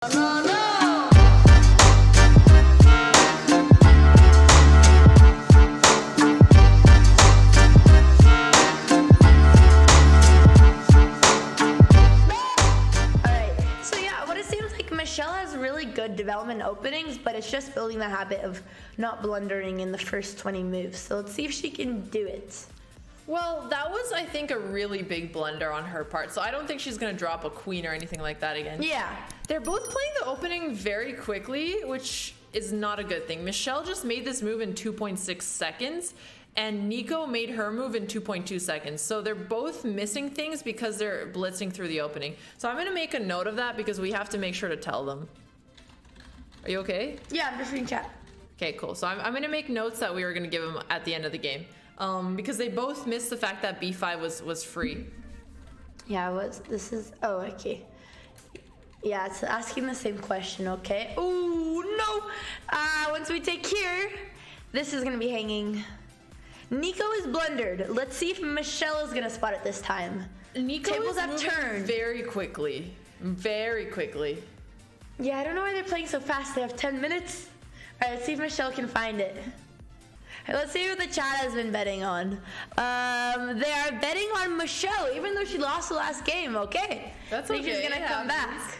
No, no. Michelle has really good development openings, but it's just building the habit of not blundering in the first 20 moves. So let's see if she can do it. Well, that was, I think, a really big blunder on her part. So I don't think she's going to drop a queen or anything like that again. Yeah. They're both playing the opening very quickly, which is not a good thing. Michelle just made this move in 2.6 seconds. And Neeko made her move in 2.2 seconds. So they're both missing things because they're blitzing through the opening. So I'm going to make a note of that because we have to make sure to tell them. Are you okay? Yeah, I'm just reading chat. Okay, cool. So I'm going to make notes that we were going to give them at the end of the game. Because they both missed the fact that B5 was free. Yeah, this is, oh, okay. Yeah, it's asking the same question, okay. Oh, no. Once we take here, this is going to be hanging. Neeko is blundered. Let's see if Michelle is gonna spot it this time. Neeko Tables is have moving turned very quickly. Very quickly. Yeah, I don't know why they're playing so fast. They have 10 minutes. All right, let's see if Michelle can find it. Right, let's see what the chat has been betting on. They are betting on Michelle, even though she lost the last game. Okay. That's okay. She's gonna come back.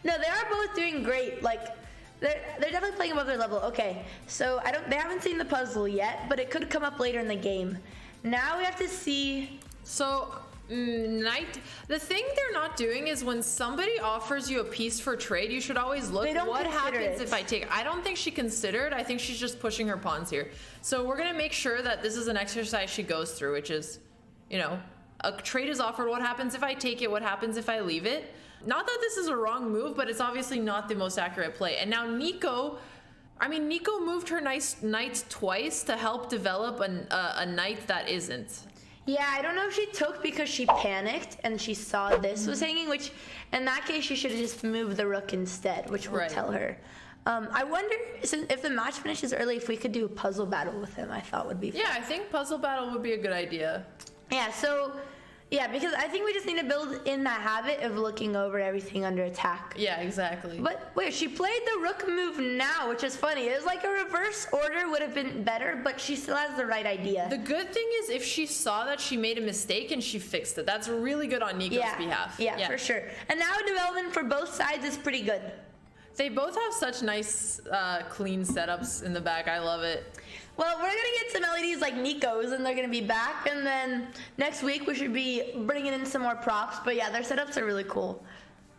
No, they are both doing great. Like, They're definitely playing above their level. Okay, so they haven't seen the puzzle yet, but it could come up later in the game. Now we have to see. So, the thing they're not doing is when somebody offers you a piece for trade, you should always look what happens if I take. I don't think she considered. I think she's just pushing her pawns here. So we're gonna make sure that this is an exercise she goes through, which is, you know, a trade is offered. What happens if I take it? What happens if I leave it? Not that this is a wrong move, but it's obviously not the most accurate play. And now Neeko moved her knight twice to help develop a knight that isn't. Yeah, I don't know if she took because she panicked and she saw this was hanging, which in that case she should have just moved the rook instead, which will tell her. I wonder if the match finishes early, if we could do a puzzle battle with him. I thought would be fun. Yeah, I think puzzle battle would be a good idea. Yeah, so... Yeah, because I think we just need to build in that habit of looking over everything under attack. Yeah, exactly. But wait, she played the rook move now, which is funny. It was like a reverse order would have been better, but she still has the right idea. The good thing is if she saw that she made a mistake and she fixed it. That's really good on Neeko's behalf. Yeah, for sure. And now development for both sides is pretty good. They both have such nice, clean setups in the back. I love it. Well, we're going to get some LEDs like Neeko's, and they're going to be back. And then next week, we should be bringing in some more props. But yeah, their setups are really cool.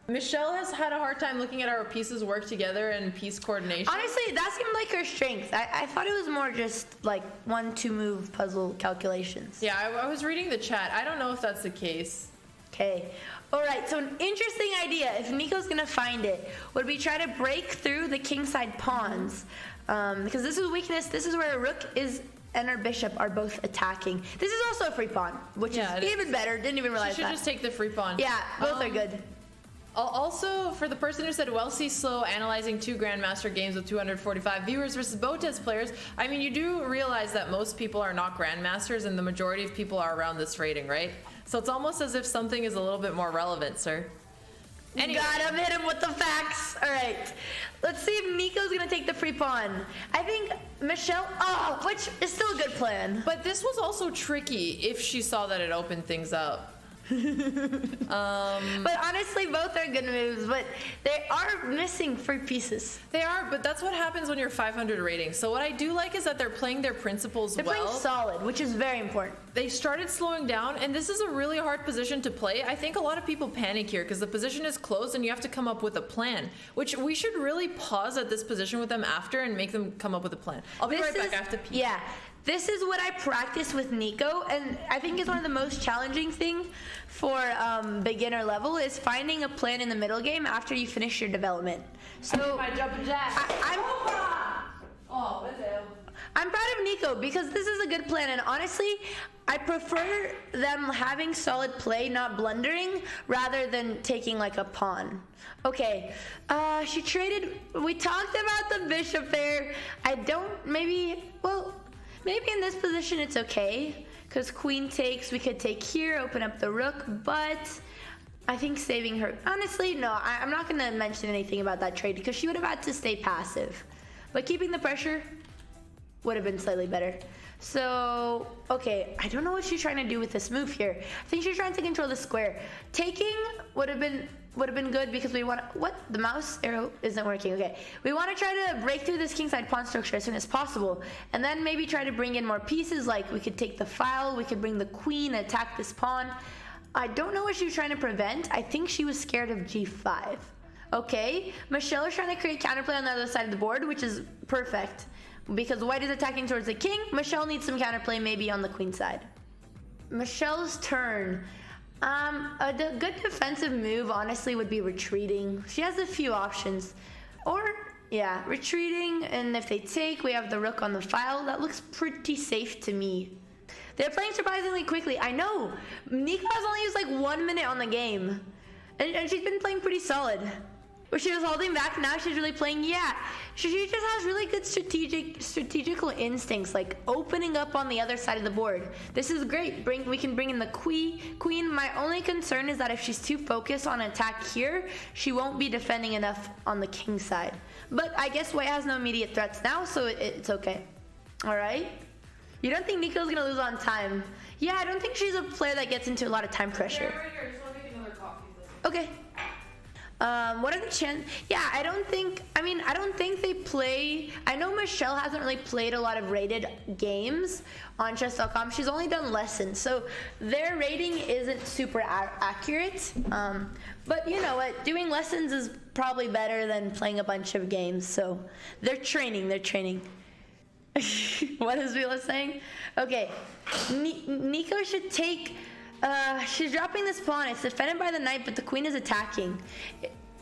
Michelle has had a hard time looking at our pieces work together and piece coordination. Honestly, that seemed like her strength. I thought it was more just like 1-2 move puzzle calculations. Yeah, I was reading the chat. I don't know if that's the case. Okay. All right, so an interesting idea, if Neeko's going to find it, would be try to break through the kingside pawns. Because this is weakness. This is where a rook and our bishop are both attacking. This is also a free pawn, which is even better. Didn't even realize that. She should just take the free pawn. Yeah, both are good. Also, for the person who said Wellesley slow analyzing 2 Grandmaster games with 245 viewers versus Botez players, I mean, you do realize that most people are not Grandmasters and the majority of people are around this rating, right? So it's almost as if something is a little bit more relevant, sir. Anyway. Got him, hit him with the facts. All right. Let's see if Neeko's going to take the free pawn. I think Michelle, which is still a good plan. But this was also tricky if she saw that it opened things up. But honestly, both are good moves, but they are missing free pieces. They are, but that's what happens when you're 500 rating. So what I do like is that they're playing their principles well. They're playing solid, which is very important. They started slowing down, and this is a really hard position to play. I think a lot of people panic here because the position is closed and you have to come up with a plan, which we should really pause at this position with them after and make them come up with a plan. I'll be right back after peek. Yeah. This is what I practice with Neeko, and I think it's one of the most challenging things for beginner level is finding a plan in the middle game after you finish your development. So my jumping jack. I'm proud of Neeko because this is a good plan, and honestly, I prefer them having solid play, not blundering, rather than taking like a pawn. Okay, she traded. We talked about the bishop there. Maybe in this position it's okay, because queen takes, we could take here, open up the rook, but I think saving her. Honestly, no, I'm not going to mention anything about that trade because she would have had to stay passive. But keeping the pressure would have been slightly better. So, okay, I don't know what she's trying to do with this move here. I think she's trying to control the square. Taking would have been good because we want to, what? The mouse arrow isn't working. Okay, we want to try to break through this kingside pawn structure as soon as possible, and then maybe try to bring in more pieces. Like we could take the file, we could bring the queen, attack this pawn. I don't know what she was trying to prevent. I think she was scared of g5. Okay, Michelle is trying to create counterplay on the other side of the board, which is perfect. Because white is attacking towards the king, Michelle needs some counterplay maybe on the queen side. Michelle's turn. A good defensive move, honestly, would be retreating. She has a few options. Or, yeah, retreating, and if they take, we have the rook on the file. That looks pretty safe to me. They're playing surprisingly quickly. I know. Neeko has only used like 1 minute on the game. And she's been playing pretty solid. Where she was holding back, now she's really playing, yeah. She just has really good strategical instincts, like opening up on the other side of the board. This is great. We can bring in the queen. My only concern is that if she's too focused on attack here, she won't be defending enough on the king side. But I guess white has no immediate threats now, so it's okay. All right. You don't think Neeko's gonna lose on time? Yeah, I don't think she's a player that gets into a lot of time pressure. Okay. What are the chances? Yeah, I don't think they play. I know Michelle hasn't really played a lot of rated games on chess.com. She's only done lessons, so their rating isn't super accurate. But you know what? Doing lessons is probably better than playing a bunch of games. So they're training. What is Vila saying? Okay, Neeko should take. She's dropping this pawn. It's defended by the knight, but the queen is attacking.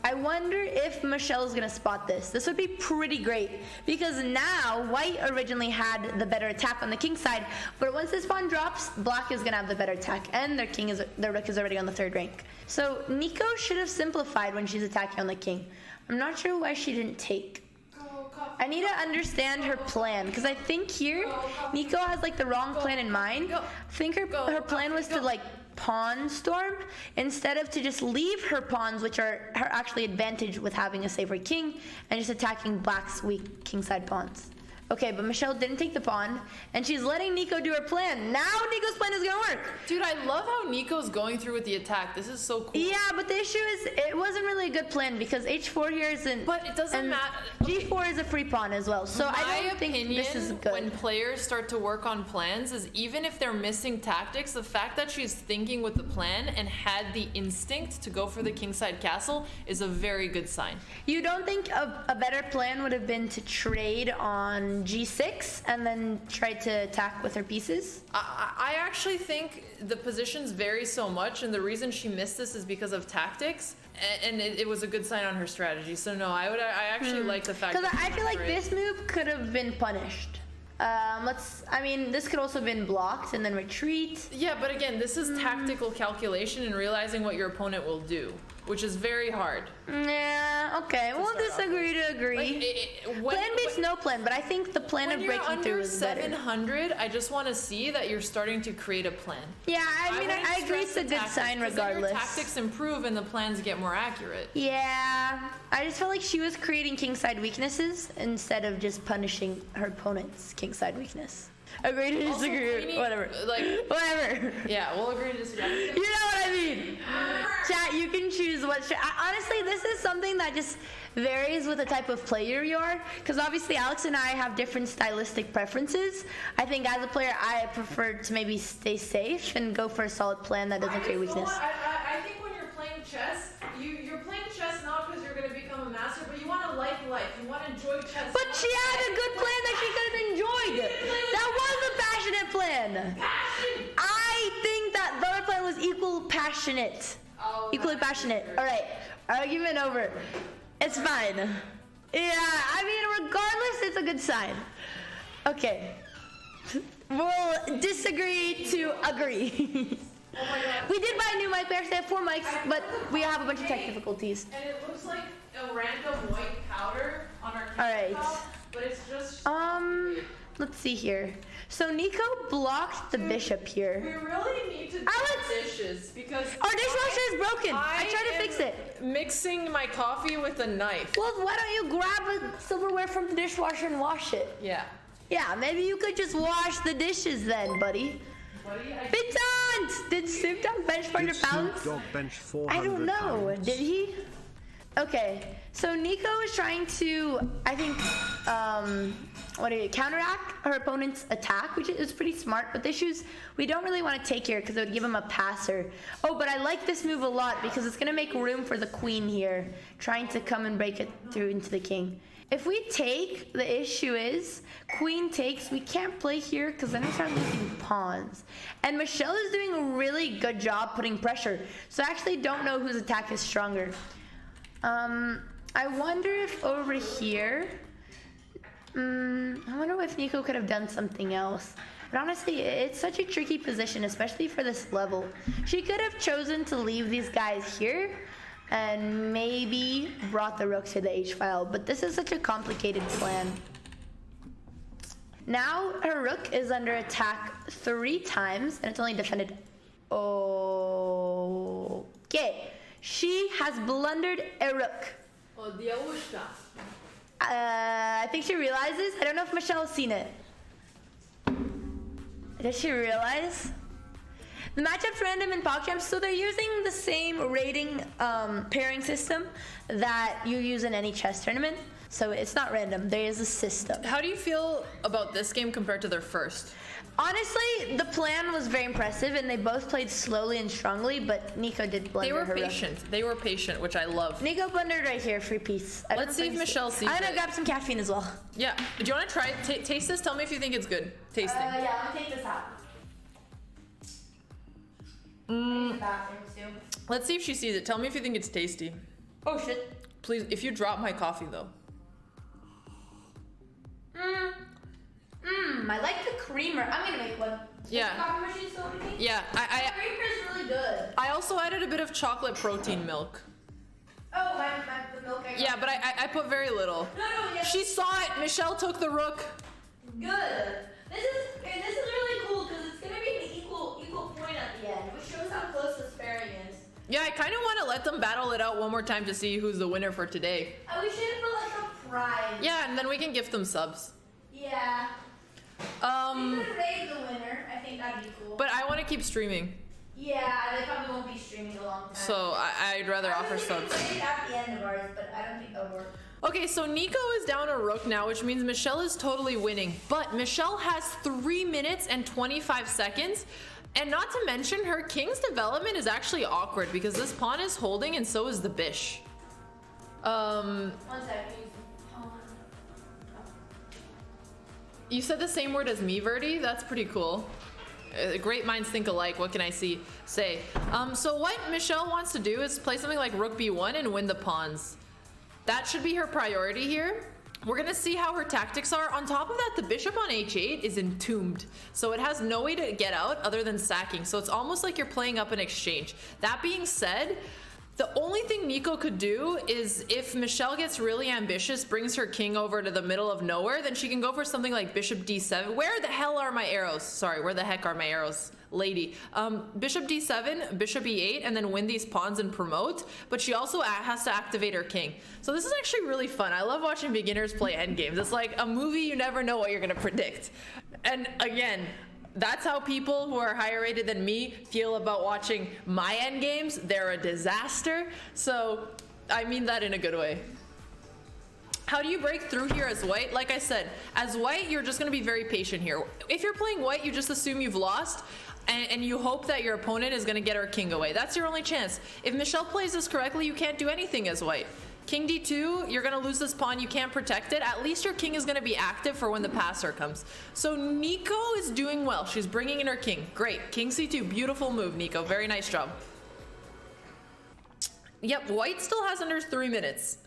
I wonder if Michelle's gonna spot this. This would be pretty great because now white originally had the better attack on the king side, but once this pawn drops, black is gonna have the better attack, and their rook is already on the 3rd rank. So Neeko should have simplified when she's attacking on the king. I'm not sure why she didn't take. I need to understand her plan because I think here Neeko has like the wrong plan in mind. I think her plan was to like pawn storm instead of to just leave her pawns, which are her actually advantage with having a safer king, and just attacking black's weak kingside pawns. Okay, but Michelle didn't take the pawn, and she's letting Neeko do her plan. Now Neeko's plan is gonna work. Dude, I love how Neeko's going through with the attack. This is so cool. Yeah, but the issue is it wasn't really a good plan because h4 here isn't. But it doesn't matter. g4 is a free pawn as well, so I don't think this is good. When players start to work on plans, is even if they're missing tactics, the fact that she's thinking with the plan and had the instinct to go for the kingside castle is a very good sign. You don't think a better plan would have been to trade on g6 and then try to attack with her pieces? I actually think the positions vary so much, and the reason she missed this is because of tactics, and it was a good sign on her strategy. So no, I actually like the fact that because I feel like this move could have been punished. This could also have been blocked and then retreat. Yeah, but again, this is tactical calculation and realizing what your opponent will do, which is very hard. Yeah, okay, we'll disagree to agree. Plan beats no plan, but I think the plan of breaking through is better. When you're under 700, I just want to see that you're starting to create a plan. Yeah, I agree it's a good sign regardless. Your tactics improve and the plans get more accurate. Yeah, I just felt like she was creating kingside weaknesses instead of just punishing her opponent's kingside weakness. Agree to disagree. Whatever. Whatever. Yeah, we'll agree to disagree. You know what I mean? Chat, you can choose what. Honestly, this is something that just varies with the type of player you are. Because obviously, Alex and I have different stylistic preferences. I think as a player, I prefer to maybe stay safe and go for a solid plan that doesn't create weakness. I think when you're playing chess, you're playing chess not because you're going to become a master, but you want to like life. You want to enjoy chess. But she had a good plan that she could have enjoyed. That was a passionate plan. Passion. I think that the other plan was equally passionate. All right, argument over. It's fine. Yeah, regardless, it's a good sign. Okay, we'll disagree to agree. We did buy a new mic. We actually have 4 mics, but we have a bunch of tech difficulties. And it looks like a random white powder on our All right. top, but it's just... Let's see here. So Neeko blocked the bishop We here. really need to do dishes because Our dishwasher is broken. I tried to fix it. Mixing my coffee with a knife. Well, why don't you grab a silverware from the dishwasher and wash it? Yeah. Yeah, maybe you could just wash the dishes then, buddy. Bintons! Did Snoop Dogg bench 400 pounds? Snoop Dogg bench 400 I don't know. pounds? Did he? Okay, so Neeko is trying to, I think, counteract her opponent's attack, which is pretty smart. But the issue is we don't really want to take here because it would give him a passer. Oh, but I like this move a lot because it's gonna make room for the queen here, trying to come and break it through into the king. If we take, the issue is queen takes. We can't play here because then we start losing pawns. And Michelle is doing a really good job putting pressure. So I actually don't know whose attack is stronger. I wonder if over here, I wonder if Neeko could have done something else. But honestly, it's such a tricky position, especially for this level. She could have chosen to leave these guys here and maybe brought the rook to the h-file, but this is such a complicated plan. Now her rook is under attack 3 times, and it's only defended. Okay. She has blundered a rook. I think she realizes. I don't know if Michelle has seen it. Does she realize? The matchup's random in PogChamp, so they're using the same rating pairing system that you use in any chess tournament. So it's not random. There is a system. How do you feel about this game compared to their first? Honestly, the plan was very impressive, and they both played slowly and strongly, but Neeko did blunder. They were her patient. rook. They were patient, which I love. Neeko blundered right here, free piece. Let's see if Michelle sees I'm gonna it. grab some caffeine as well. Yeah. Do you want to try it? Taste this? Tell me if you think it's good. Tasting. Yeah, let me take this out. Let's see if she sees it. Tell me if you think it's tasty. Oh shit. Please, if you drop my coffee though. I like the creamer. I'm gonna make one. Yeah. Is the coffee machine still working? Yeah, The creamer is really good. I also added a bit of chocolate protein milk. Oh, the milk I got. Yeah, but I put very little. No, yeah. She saw it. Michelle took the rook. Good. This is really cool because it's gonna be an equal point at the end, which shows how close this pairing is. Yeah, I kind of want to let them battle it out one more time to see who's the winner for today. We should put like a prize. Yeah, and then we can gift them subs. Yeah. We could raid the winner. I think that'd be cool. But I want to keep streaming. Yeah, they probably won't be streaming a long time. So I'd rather offer subs. Raid at the end of ours, but I don't think that'll work. Okay, so Neeko is down a rook now, which means Michelle is totally winning. But Michelle has 3 minutes and 25 seconds. And not to mention, her king's development is actually awkward because this pawn is holding and so is the bish. 1 second. You said the same word as me, Verdi? That's pretty cool. Great minds think alike. What can I say? So what Michelle wants to do is play something like rook b1 and win the pawns. That should be her priority here. We're gonna see how her tactics are. On top of that, the bishop on h8 is entombed. So it has no way to get out other than sacking. So it's almost like you're playing up an exchange. That being said, the only thing Neeko could do is if Michelle gets really ambitious, brings her king over to the middle of nowhere, then she can go for something like bishop d7. Where the hell are my arrows? Sorry, where the heck are my arrows, lady? Bishop d7, bishop e8, and then win these pawns and promote. But she also has to activate her king. So this is actually really fun. I love watching beginners play endgames. It's like a movie, you never know what you're gonna predict. And again, that's how people who are higher rated than me feel about watching my end games. They're a disaster. So I mean that in a good way. How do you break through here as white? Like I said, as white, you're just gonna be very patient here. If you're playing white, you just assume you've lost and you hope that your opponent is gonna get her king away. That's your only chance. If Michelle plays this correctly, you can't do anything as white. King d2, you're gonna lose this pawn, you can't protect it. At least your king is gonna be active for when the passer comes. So Neeko is doing well. She's bringing in her king. Great. King c2, beautiful move, Neeko. Very nice job. Yep, white still has under 3 minutes.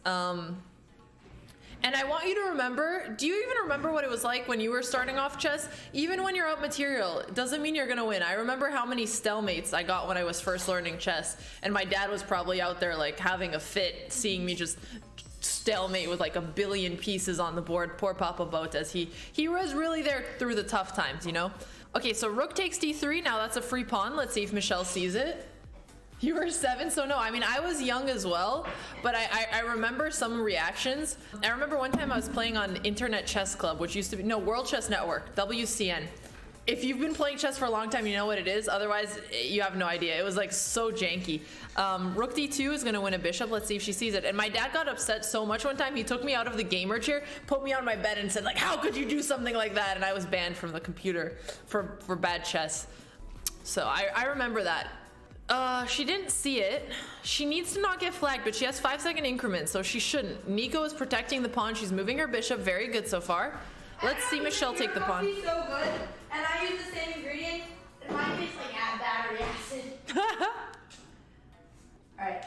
And I want you to remember, do you even remember what it was like when you were starting off chess? Even when you're out material, it doesn't mean you're gonna win. I remember how many stalemates I got when I was first learning chess, and my dad was probably out there like having a fit, seeing me just stalemate with like a billion pieces on the board. Poor Papa Botez. He was really there through the tough times, you know? Okay, so rook takes d3. Now that's a free pawn. Let's see if Michelle sees it. You were 7, so no, I mean, I was young as well, but I remember some reactions. I remember one time I was playing on Internet Chess Club, which used to be, no, World Chess Network, WCN. If you've been playing chess for a long time, you know what it is. Otherwise, you have no idea. It was like so janky. Rook d2 is going to win a bishop. Let's see if she sees it. And my dad got upset so much one time, he took me out of the gamer chair, put me on my bed and said like, how could you do something like that? And I was banned from the computer for bad chess. So I remember that. She didn't see it. She needs to not get flagged, but she has 5-second increments, so she shouldn't. Neeko is protecting the pawn. She's moving her bishop. Very good so far. Let's see Michelle take the pawn. Your coffee's so good, and I use the same ingredient, and mine tastes like battery acid. Alright.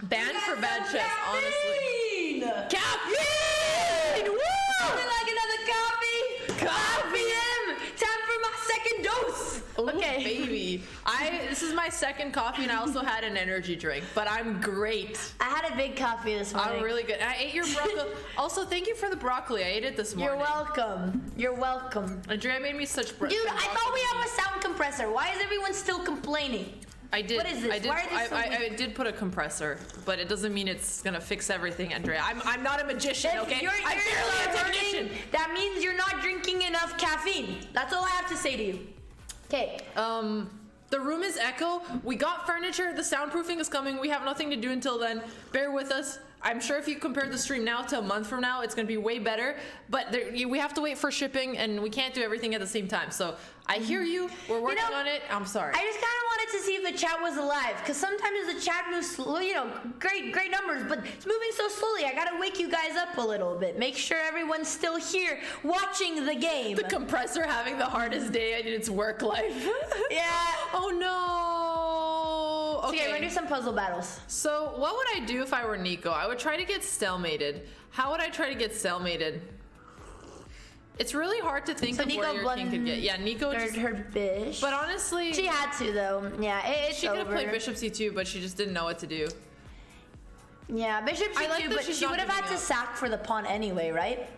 Banned for bad chess, honestly. Caffeine! Woo! Something like another coffee. Coffee M. Time for my second dose. Ooh, okay, baby. This is my second coffee, and I also had an energy drink, but I'm great. I had a big coffee this morning. I'm really good. I ate your broccoli. Also, thank you for the broccoli. I ate it this morning. You're welcome. You're welcome. Andrea made me such Dude, I thought we have a sound compressor. Why is everyone still complaining? I did. What is this? I did put a compressor, but it doesn't mean it's gonna fix everything, Andrea. I'm not a magician, If okay? you're I'm barely a technician. That means you're not drinking enough caffeine. That's all I have to say to you. Okay. The room is echo. We got furniture. The soundproofing is coming. We have nothing to do until then. Bear with us. I'm sure if you compare the stream now to a month from now, it's going to be way better. But we have to wait for shipping, and we can't do everything at the same time. So I hear you. We're working on it. I'm sorry. I just kind of wanted to see if the chat was alive, because sometimes the chat moves slow, you know, great numbers, but it's moving so slowly. I got to wake you guys up a little bit. Make sure everyone's still here watching the game. The compressor having the hardest day in its work life. Yeah. Oh, no. Okay, we're going to do some puzzle battles. So what would I do if I were Neeko? I would try to get stalemated. How would I try to get stalemated? It's really hard to think of where your king could get. Yeah, Neeko just... her bishop. But honestly... She had to, though. Yeah, it's She could have played bishop c2, but she just didn't know what to do. Yeah, bishop c2, like but she would have had to sack for the pawn anyway, right?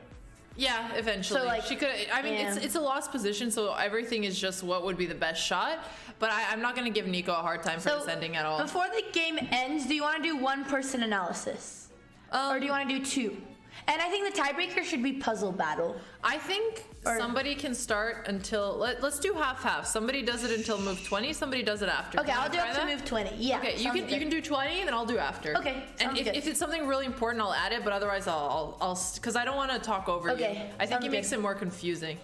Yeah, eventually. So, like, she could. I mean, yeah. it's a lost position, so everything is just what would be the best shot. But I'm not going to give Neeko a hard time for descending at all. Before the game ends, do you want to do one-person analysis? Or do you want to do two? And I think the tiebreaker should be puzzle battle. I think somebody can start until... Let's do half-half. Somebody does it until move 20, somebody does it after. Okay, I'll do up to move 20. Yeah. Okay, you can do 20, then I'll do after. Okay, and if it's something really important, I'll add it, but otherwise I'll because I don't want to talk over you. I think it makes it more confusing.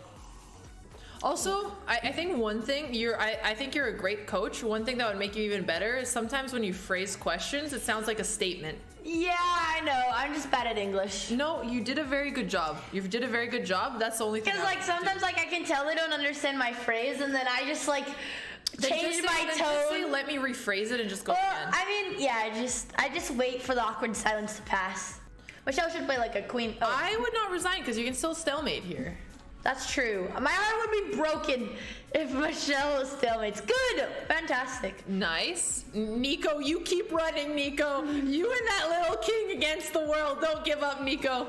Also, I think one thing, I think you're a great coach. One thing that would make you even better is sometimes when you phrase questions, it sounds like a statement. Yeah, I know. I'm just bad at English. No, you did a very good job. You did a very good job. That's the only thing. Because like sometimes like I can tell they don't understand my phrase, and then I just like change my tone. Let me rephrase it and just go again. I mean, yeah, I just wait for the awkward silence to pass. Michelle should play like a queen. Oh. I would not resign because you can still stalemate here. That's true. My heart would be broken if Michelle stalemates. Good. Fantastic. Nice. Neeko, you keep running, Neeko. You and that little king against the world. Don't give up, Neeko.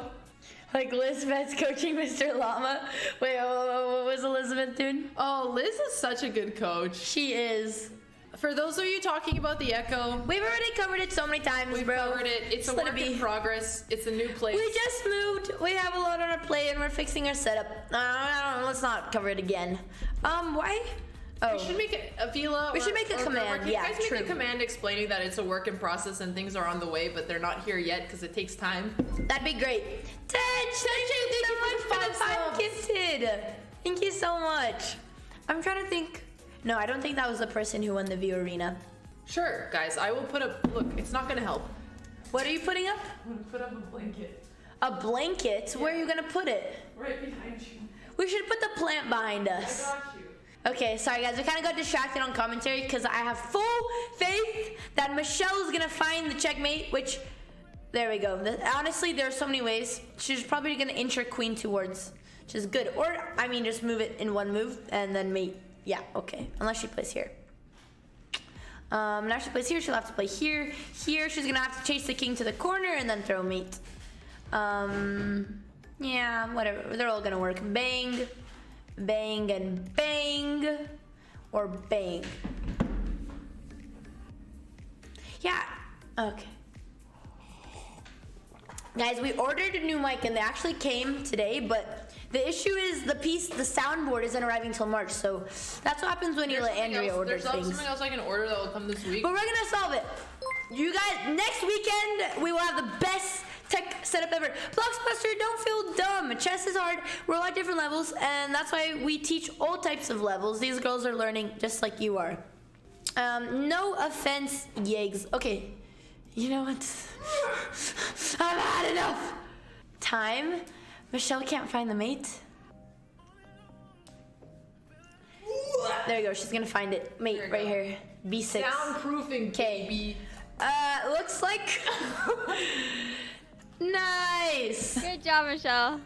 Like Elizabeth's coaching Mr. Llama. Wait, what was Elizabeth doing? Oh, Liz is such a good coach. She is. For those of you talking about the Echo, we've already covered it so many times, We've covered it. It's a work in progress. It's a new place. We just moved. We have a lot on our plate, and we're fixing our setup. Let's not cover it again. Why? Oh. We should make a Vila. We should make a command. Yeah, you guys make a command explaining that it's a work in process and things are on the way, but they're not here yet because it takes time. That'd be great. Ted, thank you so much for the 5 gifted. Thank you so much. I'm trying to think. No, I don't think that was the person who won the View Arena. Sure, guys. I will put up. Look, it's not gonna help. What are you putting up? I'm gonna put up a blanket. A blanket? Yeah. Where are you gonna put it? Right behind you. We should put the plant behind us. I got you. Okay, sorry guys, we kind of got distracted on commentary because I have full faith that Michelle is gonna find the checkmate, which, there we go. Honestly, there are so many ways. She's probably gonna inch her queen towards, which is good. Or, I mean, just move it in one move and then mate. Yeah, okay, unless she plays here. Now she plays here, she'll have to play here. Here, she's gonna have to chase the king to the corner and then throw mate. Yeah, whatever. They're all gonna work. Bang, bang, and bang, or bang. Yeah. Okay. Guys, we ordered a new mic and they actually came today, but the issue is the soundboard isn't arriving till March, so that's what happens when you let Andrea order things. There's something else I can order that will come this week. But we're gonna solve it. You guys, next weekend, we will have the best tech setup ever. Blockbuster, don't feel dumb. Chess is hard. We're a lot of different levels, and that's why we teach all types of levels. These girls are learning just like you are. No offense, Yigs. Okay, you know what? I've had enough. Time. Michelle can't find the mate. There you go. She's gonna find it. Mate, right here. B6. Soundproofing, baby. Looks like. Nice. Good job, Michelle.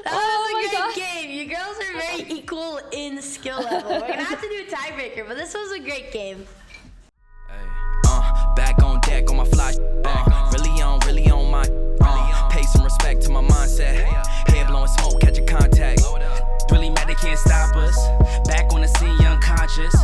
That was a great game. You girls are very equal in skill level. We're gonna have to do a tiebreaker, but this was a great game. Back on deck on my fly. Really on my. Pay some respect to my mindset. Head blowing smoke, catch a contact. Really mad they can't stop us. Back on the scene, unconscious.